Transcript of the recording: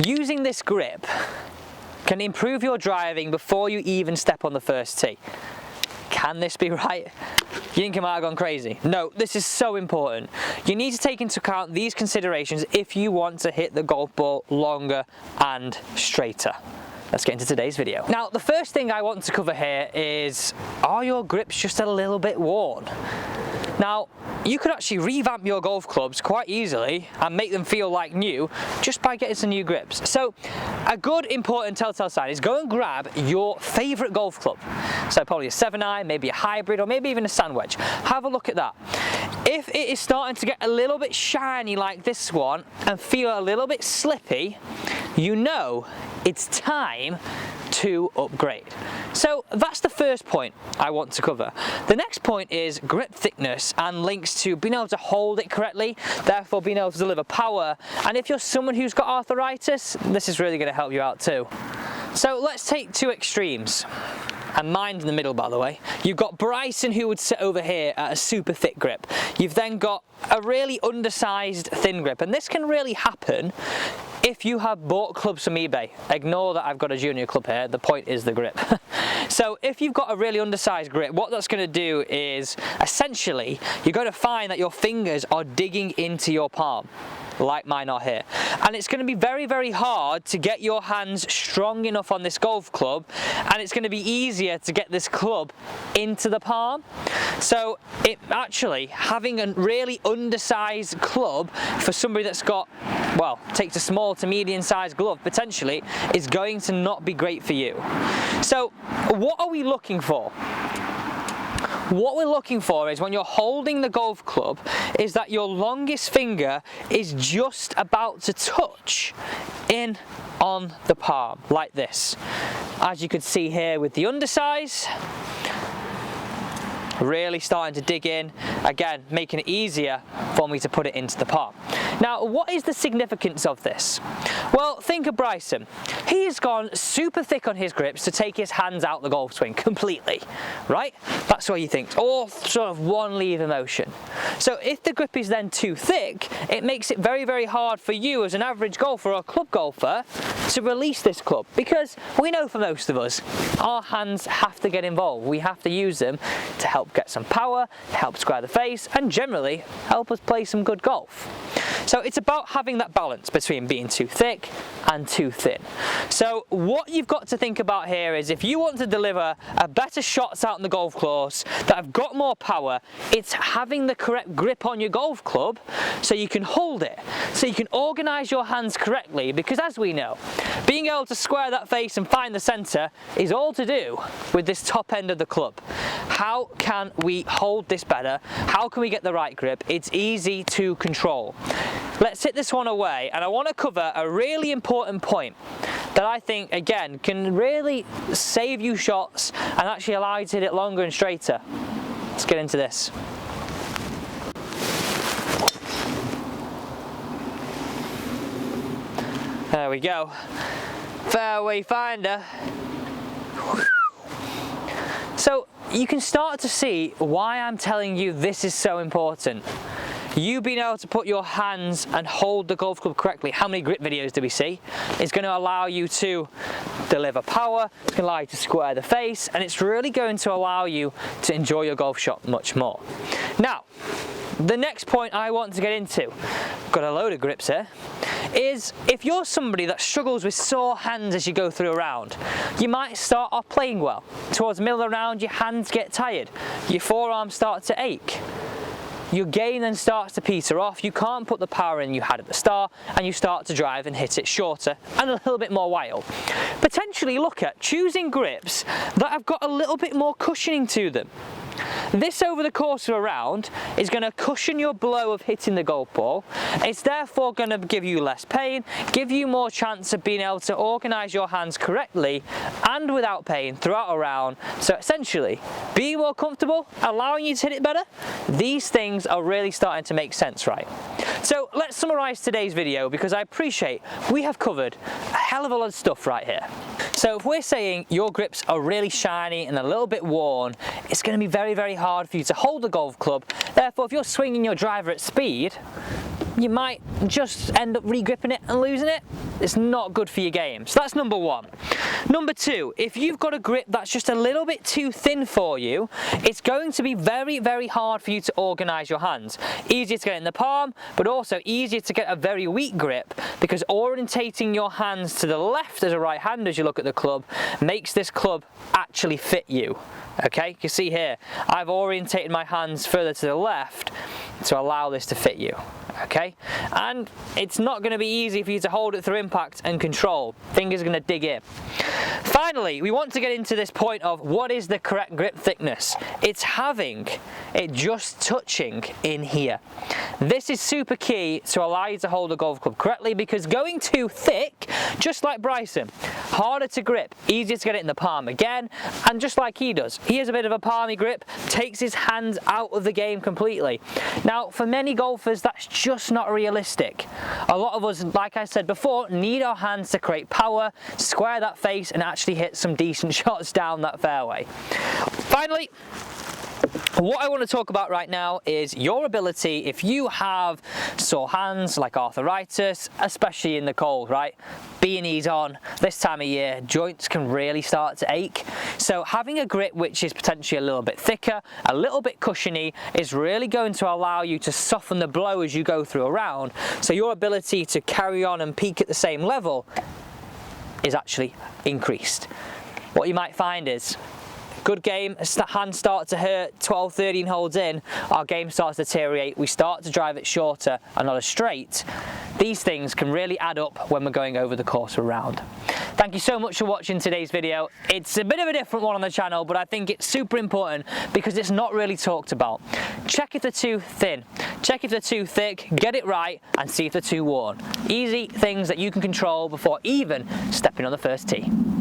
Using this grip can improve your driving before you even step on the first tee. Can this be right? You think I might have gone crazy? No, this is so important. You need to take into account these considerations if you want to hit the golf ball longer and straighter. Let's get into today's video. Now, the first thing I want to cover here is, are your grips just a little bit worn? Now, you could actually revamp your golf clubs quite easily and make them feel like new just by getting some new grips. So, a good important telltale sign is go and grab your favorite golf club. So probably a 7-iron, maybe a hybrid, or maybe even a sand wedge. Have a look at that. If it is starting to get a little bit shiny like this one and feel a little bit slippy, you know it's time to upgrade. So that's the first point I want to cover. The next point is grip thickness and links to being able to hold it correctly, therefore being able to deliver power. And if you're someone who's got arthritis, this is really going to help you out too. So let's take two extremes. And mine in the middle, by the way. You've got Bryson, who would sit over here at a super thick grip. You've then got a really undersized thin grip, and this can really happen if you have bought clubs from eBay. Ignore that I've got a junior club here, the point is the grip. So if you've got a really undersized grip, what that's going to do is, essentially, you're going to find that your fingers are digging into your palm, like mine are here. And it's going to be very, very hard to get your hands strong enough on this golf club, and it's going to be easier to get this club into the palm. So it actually, having a really undersized club for somebody that's got, well, takes a small to medium sized glove potentially, is going to not be great for you. So what are we looking for? What we're looking for is, when you're holding the golf club, is that your longest finger is just about to touch in on the palm, like this. As you could see here with the undersize, really starting to dig in, again making it easier for me to put it into the palm. Now, what is the significance of this? Well, think of Bryson. He's gone super thick on his grips to take his hands out the golf swing completely, right? That's what you think, or sort of one lever motion. So if the grip is then too thick, it makes it very, very hard for you as an average golfer or a club golfer to release this club, because we know for most of us, our hands have to get involved. We have to use them to help get some power, help square the face, and generally help us play some good golf. So it's about having that balance between being too thick and too thin. So what you've got to think about here is, if you want to deliver a better shots out in the golf course that have got more power, it's having the correct grip on your golf club so you can hold it, so you can organize your hands correctly, because as we know, being able to square that face and find the center is all to do with this top end of the club. How can we hold this better? How can we get the right grip? It's easy to control. Let's hit this one away, and I want to cover a really important point that I think, again, can really save you shots and actually allow you to hit it longer and straighter. Let's get into this. There we go. Fairway Finder. So you can start to see why I'm telling you this is so important. You being able to put your hands and hold the golf club correctly. How many grip videos do we see? It's going to allow you to deliver power, it's going to allow you to square the face, and it's really going to allow you to enjoy your golf shot much more. Now, the next point I want to get into, got a load of grips here, is if you're somebody that struggles with sore hands as you go through a round, you might start off playing well. Towards the middle of the round, your hands get tired, your forearms start to ache. Your game then starts to peter off, you can't put the power in you had at the start, and you start to drive and hit it shorter and a little bit more wild. Potentially look at choosing grips that have got a little bit more cushioning to them. This, over the course of a round, is going to cushion your blow of hitting the golf ball. It's therefore going to give you less pain, give you more chance of being able to organise your hands correctly and without pain throughout a round. So essentially, being more comfortable, allowing you to hit it better, these things are really starting to make sense, right? So let's summarise today's video, because I appreciate we have covered a hell of a lot of stuff right here. So if we're saying your grips are really shiny and a little bit worn, it's going to be very, very hard for you to hold the golf club. Therefore, if you're swinging your driver at speed, you might just end up re-gripping it and losing it. It's not good for your game. So that's number one. Number two, if you've got a grip that's just a little bit too thin for you, it's going to be very, very hard for you to organize your hands. Easier to get in the palm, but also easier to get a very weak grip, because orientating your hands to the left as a right hand as you look at the club makes this club actually fit you. Okay, you can see here, I've orientated my hands further to the left to allow this to fit you. Okay, and it's not going to be easy for you to hold it through impact and control. Fingers are going to dig in. Finally, we want to get into this point of what is the correct grip thickness. It's having it just touching in here. This is super key to allow you to hold a golf club correctly, because going too thick, just like Bryson, harder to grip, easier to get it in the palm again, and just like he does, he has a bit of a palmy grip, takes his hands out of the game completely. Now, for many golfers, that's just not realistic. A lot of us, like I said before, need our hands to create power, square that face, and actually hit some decent shots down that fairway. Finally, what I want to talk about right now is your ability, if you have sore hands like arthritis, especially in the cold, right? B&E's on, this time of year, joints can really start to ache. So having a grip which is potentially a little bit thicker, a little bit cushiony, is really going to allow you to soften the blow as you go through a round. So your ability to carry on and peak at the same level is actually increased. What you might find is, good game, hands start to hurt 12, 13 holes in, our game starts to deteriorate, we start to drive it shorter and not as straight. These things can really add up when we're going over the course of a round. Thank you so much for watching today's video. It's a bit of a different one on the channel, but I think it's super important because it's not really talked about. Check if they're too thin, check if they're too thick, get it right, and see if they're too worn. Easy things that you can control before even stepping on the first tee.